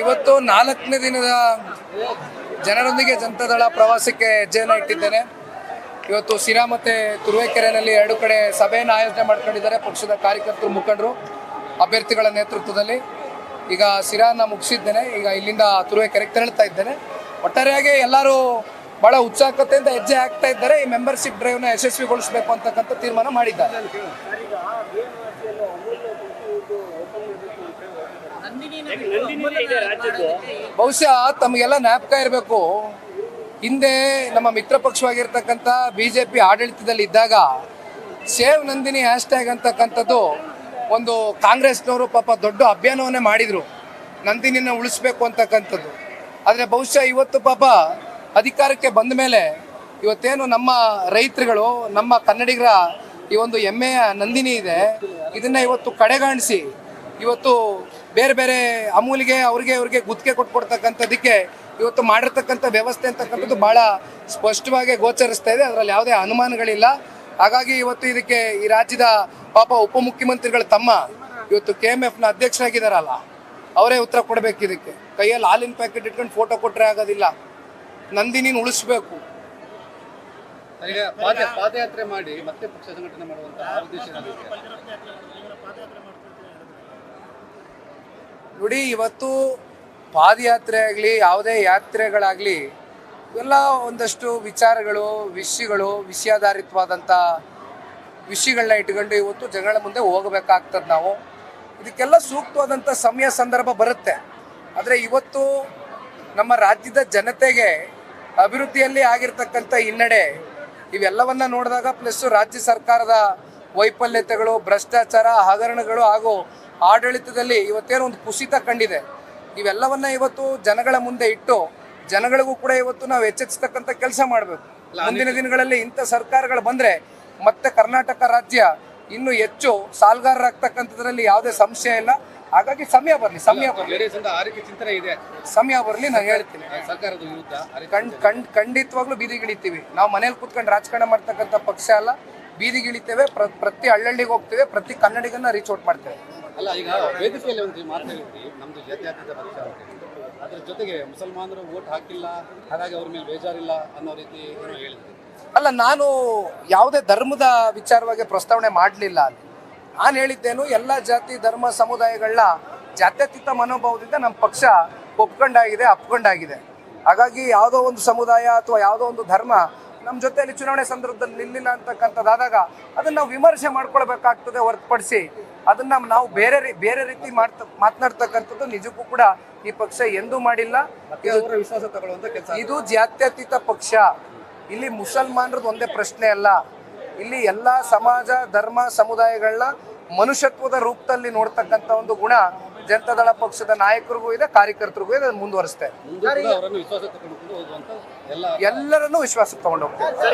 ಇವತ್ತು 4ನೇ ದಿನದ ಜನರೊಂದಿಗೆ ಜನತಾದಳ ಪ್ರವಾಸಕ್ಕೆ ಹೆಜ್ಜೆಯನ್ನು ಇಟ್ಟಿದ್ದೇನೆ. ಇವತ್ತು ಸಿರಾ ಮತ್ತು ತುರುವೇಕೆರೆಯಲ್ಲಿ 2 ಕಡೆ ಸಭೆಯನ್ನು ಆಯೋಜನೆ ಮಾಡ್ಕೊಂಡಿದ್ದಾರೆ ಪಕ್ಷದ ಕಾರ್ಯಕರ್ತರು, ಮುಖಂಡರು, ಅಭ್ಯರ್ಥಿಗಳ ನೇತೃತ್ವದಲ್ಲಿ. ಈಗ ಸಿರಾನ ಮುಗಿಸಿದ್ದೇನೆ, ಈಗ ಇಲ್ಲಿಂದ ತುರುವೇಕೆರೆಗೆ ತೆರಳ್ತಾ ಇದ್ದೇನೆ. ಒಟ್ಟಾರೆಯಾಗಿ ಎಲ್ಲರೂ ಭಾಳ ಉತ್ಸಾಹತೆಯಿಂದ ಹೆಜ್ಜೆ ಹಾಕ್ತಾ ಇದ್ದಾರೆ. ಈ ಮೆಂಬರ್ಶಿಪ್ ಡ್ರೈವ್ನ ಯಶಸ್ವಿಗೊಳಿಸಬೇಕು ಅಂತಕ್ಕಂಥ ತೀರ್ಮಾನ ಮಾಡಿದ್ದಾರೆ. ಬಹುಶಃ ತಮಗೆಲ್ಲ ಜ್ಞಾಪಕ ಇರಬೇಕು, ಹಿಂದೆ ನಮ್ಮ ಮಿತ್ರ ಪಕ್ಷವಾಗಿರ್ತಕ್ಕಂಥ BJP ಆಡಳಿತದಲ್ಲಿ ಇದ್ದಾಗ ಸೇವ್ ನಂದಿನಿ ಹ್ಯಾಶ್ಟ್ಯಾಗ್ ಅಂತಕ್ಕಂಥದ್ದು ಒಂದು ಕಾಂಗ್ರೆಸ್ನವರು ಪಾಪ ದೊಡ್ಡ ಅಭಿಯಾನವನ್ನೇ ಮಾಡಿದರು, ನಂದಿನಿನ ಉಳಿಸ್ಬೇಕು ಅಂತಕ್ಕಂಥದ್ದು. ಆದರೆ ಬಹುಶಃ ಇವತ್ತು ಪಾಪ ಅಧಿಕಾರಕ್ಕೆ ಬಂದ ಮೇಲೆ ಇವತ್ತೇನು ನಮ್ಮ ರೈತರುಗಳು, ನಮ್ಮ ಕನ್ನಡಿಗರ ಈ ಒಂದು ಹೆಮ್ಮೆಯ ನಂದಿನಿ ಇದೆ, ಇದನ್ನು ಇವತ್ತು ಕಡೆಗಾಣಿಸಿ ಇವತ್ತು ಬೇರೆ ಬೇರೆ ಅಮೂಲಿಗೆ ಅವ್ರಿಗೆ ಗುತ್ತಿಗೆ ಕೊಟ್ಕೊಡ್ತಕ್ಕಂಥದ್ದಕ್ಕೆ ಇವತ್ತು ಮಾಡಿರ್ತಕ್ಕಂಥ ವ್ಯವಸ್ಥೆ ಅಂತಕ್ಕಂಥದ್ದು ಭಾಳ ಸ್ಪಷ್ಟವಾಗಿ ಗೋಚರಿಸ್ತಾ ಇದೆ. ಅದರಲ್ಲಿ ಯಾವುದೇ ಅನುಮಾನಗಳಿಲ್ಲ. ಹಾಗಾಗಿ ಇವತ್ತು ಇದಕ್ಕೆ ಈ ರಾಜ್ಯದ ಪಾಪ ಉಪಮುಖ್ಯಮಂತ್ರಿಗಳ ತಮ್ಮ ಇವತ್ತು KMFನ ಅಧ್ಯಕ್ಷರಾಗಿದ್ದಾರಲ್ಲ, ಅವರೇ ಉತ್ತರ ಕೊಡಬೇಕು. ಇದಕ್ಕೆ ಕೈಯಲ್ಲಿ ಹಾಲಿನ ಪ್ಯಾಕೆಟ್ ಇಟ್ಕೊಂಡು ಫೋಟೋ ಕೊಟ್ಟರೆ ಆಗೋದಿಲ್ಲ. ನಂದಿನಿನ ಉಳಿಸ್ಬೇಕು. ಪಾದಯಾತ್ರೆ ಮಾಡಿ ಮತ್ತೆ ಪಕ್ಷ ಸಂಘಟನೆ ಮಾಡುವಂತಹ ಉದ್ದೇಶ ನೋಡಿ, ಇವತ್ತು ಪಾದಯಾತ್ರೆ ಆಗಲಿ ಯಾವುದೇ ಯಾತ್ರೆಗಳಾಗಲಿ ಇವೆಲ್ಲ ಒಂದಷ್ಟು ವಿಚಾರಗಳು, ವಿಷಯಾಧಾರಿತವಾದಂಥ ವಿಷಯಗಳನ್ನ ಇಟ್ಕೊಂಡು ಇವತ್ತು ಜನಗಳ ಮುಂದೆ ಹೋಗಬೇಕಾಗ್ತದೆ. ನಾವು ಇದಕ್ಕೆಲ್ಲ ಸೂಕ್ತವಾದಂಥ ಸಮಯ ಸಂದರ್ಭ ಬರುತ್ತೆ. ಆದರೆ ಇವತ್ತು ನಮ್ಮ ರಾಜ್ಯದ ಜನತೆಗೆ ಅಭಿವೃದ್ಧಿಯಲ್ಲಿ ಆಗಿರ್ತಕ್ಕಂಥ ಹಿನ್ನಡೆ ಇವೆಲ್ಲವನ್ನ ನೋಡಿದಾಗ, ಪ್ಲಸ್ ರಾಜ್ಯ ಸರ್ಕಾರದ ವೈಫಲ್ಯತೆಗಳು, ಭ್ರಷ್ಟಾಚಾರ, ಹಗರಣಗಳು ಹಾಗೂ ಆಡಳಿತದಲ್ಲಿ ಇವತ್ತೇನೋ ಒಂದು ಕುಸಿತ ಕಂಡಿದೆ. ಇವೆಲ್ಲವನ್ನ ಇವತ್ತು ಜನಗಳ ಮುಂದೆ ಇಟ್ಟು ಜನಗಳಿಗೂ ಕೂಡ ಇವತ್ತು ನಾವು ಎಚ್ಚರಿಸ್ತಕ್ಕಂಥ ಕೆಲಸ ಮಾಡಬೇಕು. ಮುಂದಿನ ದಿನಗಳಲ್ಲಿ ಇಂಥ ಸರ್ಕಾರಗಳು ಬಂದರೆ ಮತ್ತೆ ಕರ್ನಾಟಕ ರಾಜ್ಯ ಇನ್ನೂ ಹೆಚ್ಚು ಸಾಲ್ಗಾರರಾಗ್ತಕ್ಕಂಥದ್ರಲ್ಲಿ ಯಾವುದೇ ಸಂಶಯ ಇಲ್ಲ. ಹಾಗಾಗಿ ಸಮಯ ಬರಲಿ ನಾನು ಹೇಳ್ತೀನಿ. ಖಂಡಿತವಾಗ್ಲೂ ಬೀದಿಗಿಳಿತೀವಿ. ನಾವು ಮನೇಲಿ ಕೂತ್ಕೊಂಡು ರಾಜಕಾರಣ ಮಾಡ್ತಕ್ಕಂಥ ಪಕ್ಷ ಅಲ್ಲ, ಬೀದಿಗಿಳಿತೇವೆ. ಪ್ರತಿ ಹಳ್ಳಿಗೆ ಹೋಗ್ತೇವೆ, ಪ್ರತಿ ಕನ್ನಡಿಗನ್ನ ರೀಚ್ ಔಟ್ ಮಾಡ್ತೇವೆ. ಅಲ್ಲ, ಈಗ ವೇದಿಕೆಯಲ್ಲಿ ಒಂದು ಮಾತು ಹೇಳಿದ್ರಿ, ನಮ್ದು ಜಾತ್ಯತೀತ ಪಕ್ಷ ಅಂತ. ಅದ್ರ ಜೊತೆಗೆ ಮುಸಲ್ಮಾನರು ವೋಟ್ ಹಾಕಿಲ್ಲ, ಹಾಗಾಗಿ ಅವ್ರ ಮೇಲೆ ಬೇಜಾರಿಲ್ಲ ಅನ್ನೋ ರೀತಿ ಹೇಳಿದ್ರಿ. ಅಲ್ಲ, ನಾನು ಯಾವುದೇ ಧರ್ಮದ ವಿಚಾರವಾಗಿ ಪ್ರಸ್ತಾವನೆ ಮಾಡಲಿಲ್ಲ. ಅಲ್ಲಿ ನಾನು ಹೇಳಿದ್ದೇನು, ಎಲ್ಲ ಜಾತಿ ಧರ್ಮ ಸಮುದಾಯಗಳನ್ನ ಜಾತ್ಯತೀತ ಮನೋಭಾವದಿಂದ ನಮ್ಮ ಪಕ್ಷ ಅಪ್ಕೊಂಡಾಗಿದೆ. ಹಾಗಾಗಿ ಯಾವುದೋ ಒಂದು ಸಮುದಾಯ ಅಥವಾ ಯಾವುದೋ ಒಂದು ಧರ್ಮ ನಮ್ಮ ಜೊತೆಯಲ್ಲಿ ಚುನಾವಣೆ ಸಂದರ್ಭದಲ್ಲಿ ನಿಲ್ಲಿಲ್ಲ ಅಂತಕ್ಕಂಥದ್ದಾದಾಗ ಅದನ್ನು ನಾವು ವಿಮರ್ಶೆ ಮಾಡ್ಕೊಳ್ಬೇಕಾಗ್ತದೆ ಹೊರತುಪಡಿಸಿ ಅದನ್ನು ನಾವು ಬೇರೆ ರೀತಿ ಮಾತನಾಡ್ತಕ್ಕಂಥದ್ದು ನಿಜಕ್ಕೂ ಕೂಡ ಈ ಪಕ್ಷ ಎಂದೂ ಮಾಡಿಲ್ಲ. ವಿಶ್ವಾಸ ತಗೊಳ್ಳುವಂತ ಕೆಲಸ. ಇದು ಜಾತ್ಯತೀತ ಪಕ್ಷ. ಇಲ್ಲಿ ಮುಸಲ್ಮಾನರದ್ದು ಒಂದೇ ಪ್ರಶ್ನೆ ಅಲ್ಲ, ಇಲ್ಲಿ ಎಲ್ಲ ಸಮಾಜ, ಧರ್ಮ, ಸಮುದಾಯಗಳನ್ನ ಮನುಷ್ಯತ್ವದ ರೂಪದಲ್ಲಿ ನೋಡ್ತಕ್ಕಂಥ ಒಂದು ಗುಣ ಜನತಾದಳ ಪಕ್ಷದ ನಾಯಕರಿಗೂ ಇದೆ, ಕಾರ್ಯಕರ್ತರಿಗೂ ಇದೆ. ಮುಂದುವರಿಸ್ತೇವೆ, ಎಲ್ಲರನ್ನೂ ವಿಶ್ವಾಸ ತಗೊಂಡು ಹೋಗ್ತೇವೆ.